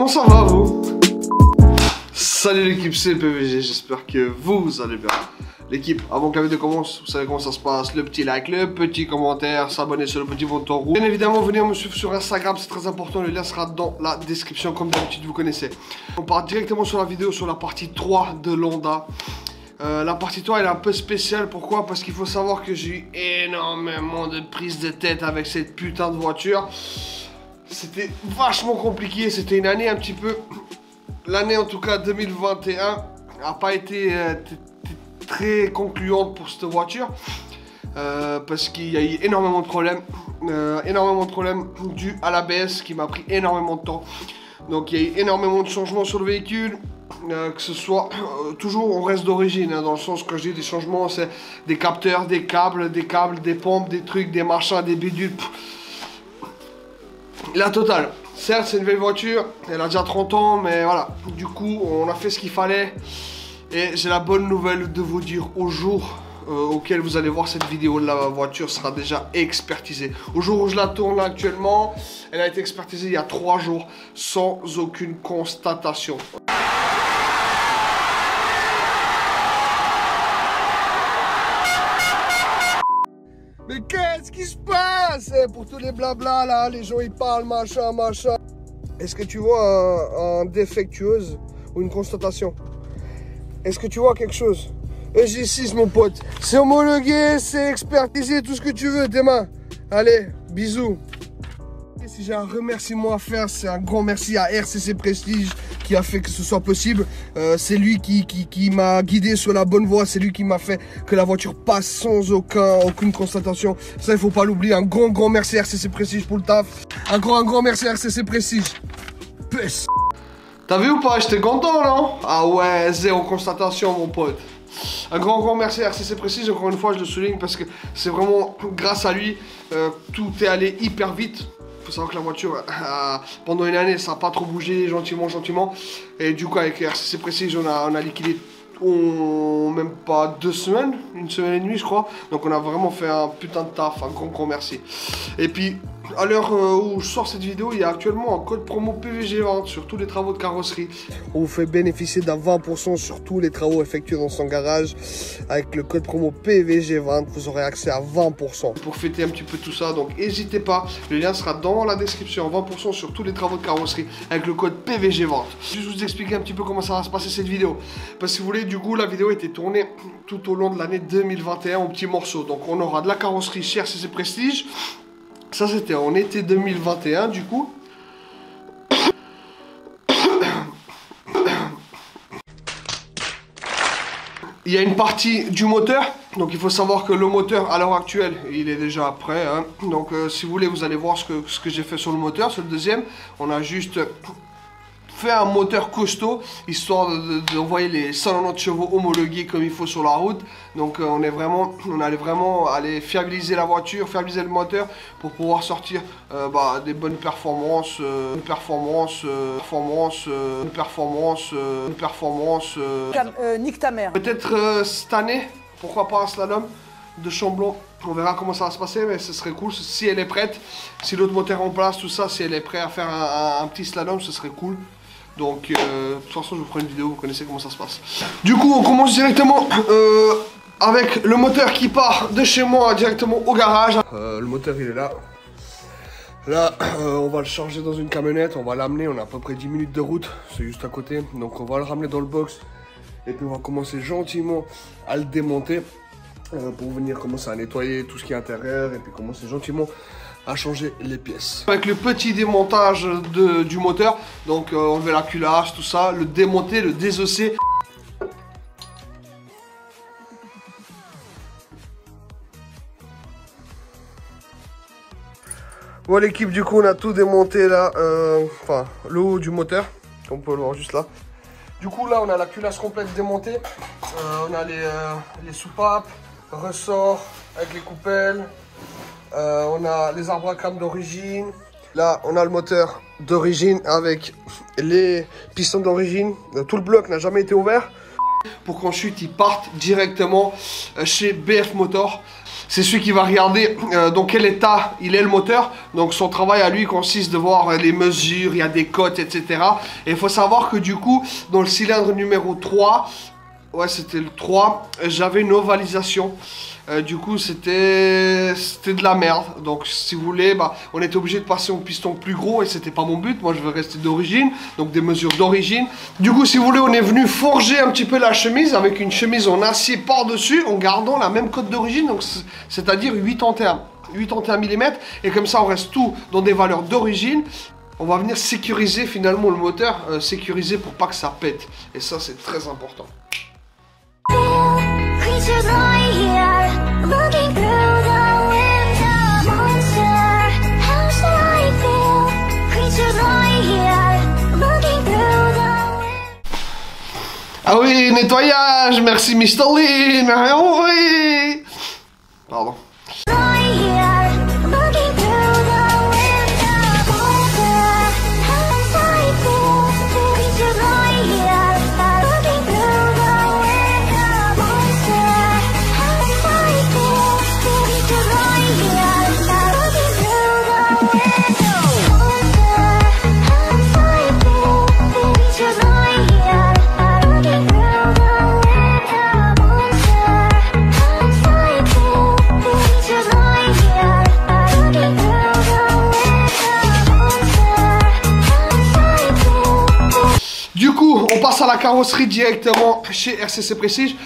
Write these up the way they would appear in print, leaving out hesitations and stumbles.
comment ça va vous? Salut l'équipe, c'est le PVG, j'espère que vous allez bien. L'équipe, avant que la vidéo commence, vous savez comment ça se passe, le petit like, le petit commentaire, s'abonner sur le petit bouton rouge. Bien évidemment, venez me suivre sur Instagram, c'est très important, le lien sera dans la description comme d'habitude, vous connaissez. On part directement sur la vidéo, sur la partie 3 de l'Honda. La partie 3 elle est un peu spéciale, pourquoi? Parce qu'il faut savoir que j'ai eu énormément de prises de tête avec cette putain de voiture. C'était vachement compliqué, c'était une année un petit peu... L'année en tout cas 2021 n'a pas été très concluante pour cette voiture. Parce qu'il y a eu énormément de problèmes. Dus à l'ABS qui m'a pris énormément de temps. Donc il y a eu énormément de changements sur le véhicule. Que ce soit, toujours on reste d'origine, hein, dans le sens que je dis des changements, c'est des capteurs, des câbles, des pompes, des trucs, des machins, des bidules. La totale. Certes, c'est une belle voiture, elle a déjà 30 ans, mais voilà. Du coup, on a fait ce qu'il fallait. Et j'ai la bonne nouvelle de vous dire au jour auquel vous allez voir cette vidéo, la voiture sera déjà expertisée. Au jour où je la tourne là, actuellement, elle a été expertisée il y a 3 jours, sans aucune constatation. Mais qu'est-ce qui se passe? Pour tous les blabla là, les gens ils parlent, machin. Est-ce que tu vois un défectueuse ou une constatation? Est-ce que tu vois quelque chose? EG6 mon pote, c'est homologué, c'est expertisé, tout ce que tu veux, tes mains. Allez, bisous. Et si j'ai un remerciement à faire, c'est un grand merci à RCC Prestige qui a fait que ce soit possible. C'est lui qui m'a guidé sur la bonne voie, c'est lui qui m'a fait que la voiture passe sans aucune constatation. Ça, il faut pas l'oublier. Un grand merci à RCC Prestige pour le taf. Un grand merci à RCC Prestige. Peace. T'as vu ou pas? J'étais content, non? Ah ouais, zéro constatation, mon pote. Un grand merci à RCC Prestige, encore une fois, je le souligne parce que c'est vraiment grâce à lui, tout est allé hyper vite. Il faut savoir que la voiture, pendant une année, ça n'a pas trop bougé, gentiment. Et du coup, avec RCC Prestige, on a liquidé même pas 2 semaines, 1 semaine et demie, je crois. Donc, on a vraiment fait un putain de taf, un grand merci. Et puis, à l'heure où je sors cette vidéo, il y a actuellement un code promo PVG20 sur tous les travaux de carrosserie. On vous fait bénéficier d'un 20% sur tous les travaux effectués dans son garage. Avec le code promo PVG20, vous aurez accès à 20%. Pour fêter un petit peu tout ça, donc n'hésitez pas. Le lien sera dans la description. 20% sur tous les travaux de carrosserie avec le code PVG20. Juste vous expliquer un petit peu comment ça va se passer cette vidéo. Parce que si vous voulez, du coup, la vidéo a été tournée tout au long de l'année 2021 en petits morceaux. Donc on aura de la carrosserie chez RCC Prestige. Ça, c'était en été 2021, du coup. Il y a une partie du moteur. Donc, il faut savoir que le moteur, à l'heure actuelle, il est déjà prêt. Hein. Donc, si vous voulez, vous allez voir ce que j'ai fait sur le moteur. Sur le deuxième, on a juste fait un moteur costaud, histoire d'envoyer les 190 chevaux homologués comme il faut sur la route. Donc on allait vraiment aller fiabiliser la voiture, fiabiliser le moteur pour pouvoir sortir des bonnes performances, nique ta mère. Peut-être cette année, pourquoi pas un slalom de Chamblon. On verra comment ça va se passer, mais ce serait cool si elle est prête, si l'autre moteur en place, tout ça, si elle est prête à faire un petit slalom, ce serait cool. Donc, de toute façon, je vous ferai une vidéo, vous connaissez comment ça se passe. Du coup, on commence directement avec le moteur qui part de chez moi directement au garage. Le moteur, il est là. Là, on va le charger dans une camionnette, on va l'amener, on a à peu près 10 minutes de route, c'est juste à côté. Donc, on va le ramener dans le box. Et puis, on va commencer gentiment à le démonter pour venir commencer à nettoyer tout ce qui est intérieur. Et puis, commencer gentiment à changer les pièces. Avec le petit démontage du moteur, donc enlever la culasse, tout ça, le démonter, le désosser. Bon l'équipe, du coup on a tout démonté là, enfin le haut du moteur, comme on peut le voir juste là. Du coup là on a la culasse complète démontée, on a les soupapes, ressorts avec les coupelles. On a les arbres à cam d'origine. Là, on a le moteur d'origine avec les pistons d'origine. Tout le bloc n'a jamais été ouvert. Pour qu'ensuite, ils partent directement chez BF Motor. c'est celui qui va regarder dans quel état il est le moteur. Donc son travail à lui consiste de voir les mesures, il y a des cotes, etc. Et il faut savoir que du coup, dans le cylindre numéro 3, ouais c'était le 3, j'avais une ovalisation. Du coup c'était de la merde. Donc si vous voulez, bah, on était obligé de passer au piston plus gros et c'était pas mon but. Moi je veux rester d'origine, donc des mesures d'origine. Du coup si vous voulez, on est venu forger un petit peu la chemise avec une chemise en acier par dessus en gardant la même cote d'origine, donc c'est-à-dire 81 mm. Et comme ça on reste tout dans des valeurs d'origine. On va venir sécuriser finalement le moteur, sécuriser pour pas que ça pète. Et ça c'est très important. Ah oui, nettoyage, merci Mr. Lean. Ah oui. Pardon. Du coup, on passe à la carrosserie directement chez RCC Prestige.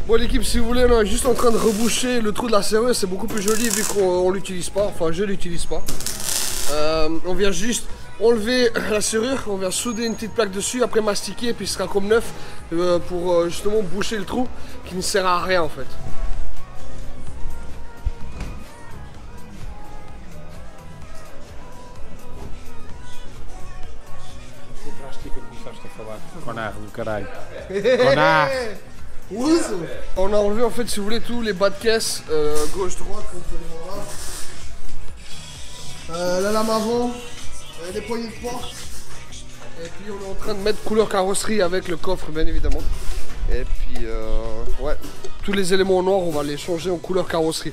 Bon l'équipe, si vous voulez, on est juste en train de reboucher le trou de la serreuse. C'est beaucoup plus joli vu qu'on l'utilise pas. Enfin, je l'utilise pas. On vient juste enlever la serrure, on vient souder une petite plaque dessus, après mastiquer, et puis ce sera comme neuf pour justement boucher le trou qui ne sert à rien en fait. On a enlevé en fait, si vous voulez, tous les bas de caisse, gauche, droite, comme vous pouvez voir. La lame avant, les poignées de porte. Et puis on est en train de mettre couleur carrosserie avec le coffre, bien évidemment. Et puis, ouais, tous les éléments noirs, on va les changer en couleur carrosserie.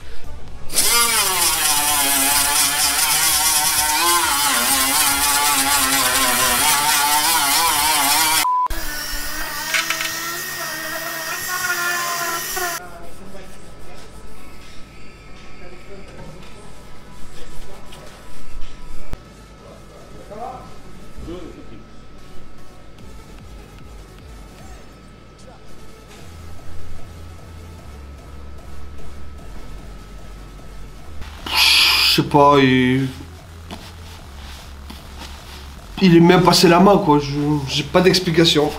Je sais pas, il est même passé la main quoi, j'ai pas d'explication.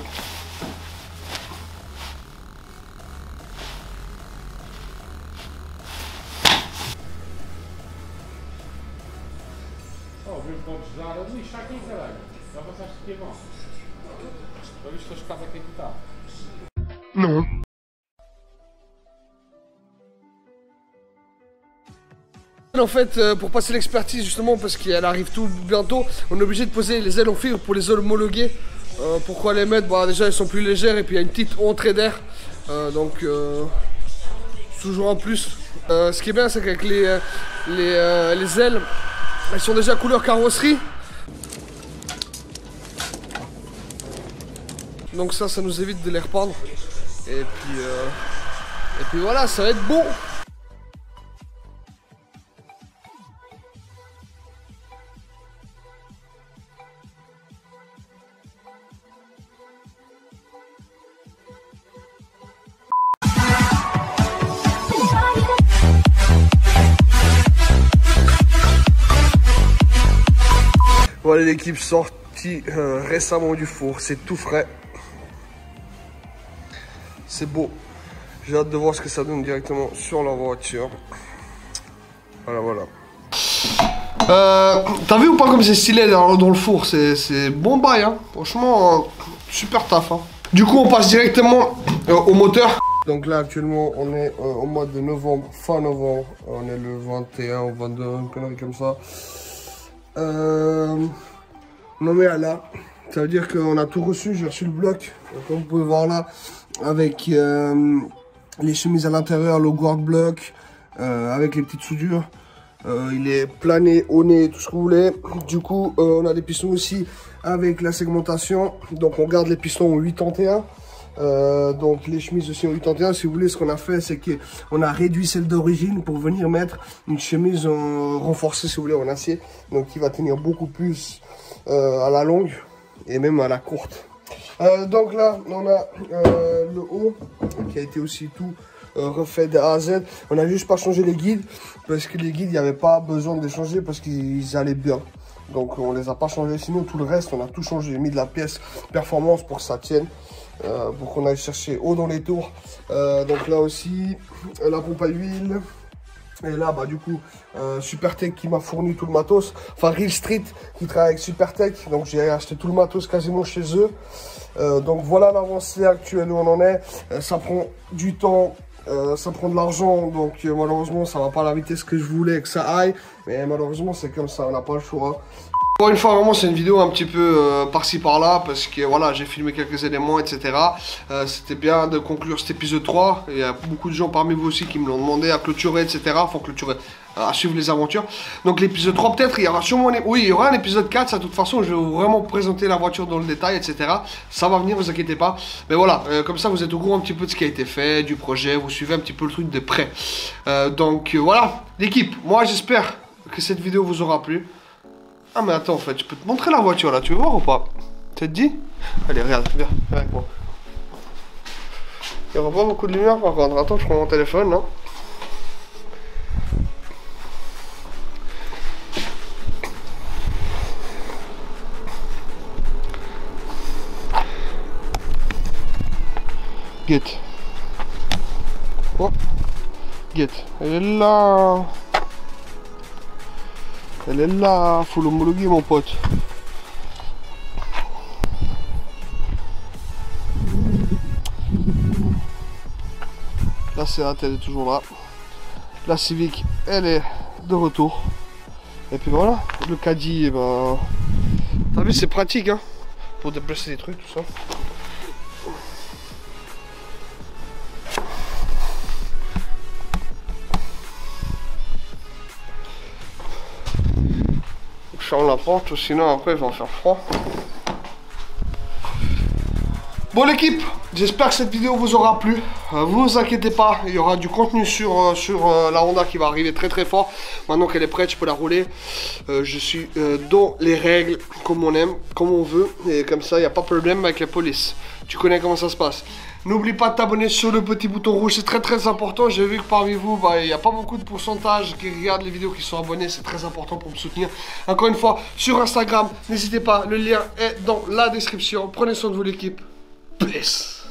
Non. En fait, pour passer l'expertise justement, parce qu'elle arrive tout bientôt, on est obligé de poser les ailes en fibre pour les homologuer. Pourquoi les mettre? Bah déjà elles sont plus légères et puis il y a une petite entrée d'air. Donc toujours en plus. Ce qui est bien c'est qu'avec les ailes, elles sont déjà couleur carrosserie. Donc ça nous évite de les reprendre. Et puis voilà, ça va être bon. Voilà l'équipe sortie récemment du four, c'est tout frais. C'est beau. J'ai hâte de voir ce que ça donne directement sur la voiture. Voilà, voilà. T'as vu ou pas comme c'est stylé dans le four? C'est bon bail, hein. Franchement, super taf, hein. Du coup, on passe directement au moteur. Donc là, actuellement, on est au mois de novembre, fin novembre. On est le 21 ou 22, une connerie comme ça. On en est à là. Ça veut dire qu'on a tout reçu. J'ai reçu le bloc. Donc, comme vous pouvez voir là, avec les chemises à l'intérieur, le guard block, avec les petites soudures. Il est plané, au nez, tout ce que vous voulez. Du coup, on a des pistons aussi avec la segmentation. Donc, on garde les pistons au 81. Donc, les chemises aussi au 81. Si vous voulez, ce qu'on a fait, c'est qu'on a réduit celle d'origine pour venir mettre une chemise renforcée, si vous voulez, en acier. Donc, qui va tenir beaucoup plus à la longue et même à la courte. Donc là, on a le haut qui a été aussi tout refait de A à Z. On n'a juste pas changé les guides parce que les guides, il n'y avait pas besoin de les changer parce qu'ils allaient bien. Donc on les a pas changés. Sinon tout le reste, on a tout changé. J'ai mis de la pièce performance pour que ça tienne. Pour qu'on aille chercher haut dans les tours. Donc là aussi, la pompe à huile. Et là, bah du coup, Supertech qui m'a fourni tout le matos. Enfin, Real Street qui travaille avec Supertech. Donc j'ai acheté tout le matos quasiment chez eux. Donc voilà l'avancée actuelle où on en est. Ça prend du temps. Ça prend de l'argent, donc malheureusement ça va pas à la vitesse que je voulais que ça aille, mais malheureusement c'est comme ça, on n'a pas le choix. Encore une fois, vraiment c'est une vidéo un petit peu par-ci par-là, parce que voilà, j'ai filmé quelques éléments, etc. C'était bien de conclure cet épisode 3, il y a beaucoup de gens parmi vous aussi qui me l'ont demandé à clôturer, etc. Faut clôturer, à suivre les aventures. Donc l'épisode 3 peut-être, il y aura sûrement oui, il y aura un épisode 4, ça de toute façon je vais vraiment présenter la voiture dans le détail, etc. Ça va venir, vous inquiétez pas. Mais voilà, comme ça vous êtes au courant un petit peu de ce qui a été fait, du projet, vous suivez un petit peu le truc de près. Donc voilà, l'équipe, moi j'espère que cette vidéo vous aura plu. Ah mais attends, en fait, je peux te montrer la voiture là, tu veux voir ou pas? Ça te dit? Allez, regarde, viens avec moi. Il n'y aura pas beaucoup de lumière par contre, attends, je prends mon téléphone là. Guette. Oh. Guette. Elle est là. Elle est là. Faut l'homologuer mon pote. La Seat elle est toujours là. La Civic elle est de retour. Et puis voilà. Le caddie, eh ben... T'as vu c'est pratique hein. Pour déplacer des trucs tout ça. Je ferme la porte, sinon après il va en faire froid. Bon l'équipe, j'espère que cette vidéo vous aura plu. Vous inquiétez pas, il y aura du contenu sur la Honda qui va arriver très très fort. Maintenant qu'elle est prête, je peux la rouler. Je suis dans les règles, comme on aime, comme on veut. Et comme ça, il n'y a pas de problème avec la police. Tu connais comment ça se passe. N'oublie pas de t'abonner sur le petit bouton rouge, c'est très très important. J'ai vu que parmi vous, il n'y a pas beaucoup de pourcentage qui regardent les vidéos qui sont abonnés. C'est très important pour me soutenir. Encore une fois, sur Instagram, n'hésitez pas, le lien est dans la description. Prenez soin de vous l'équipe. Peace.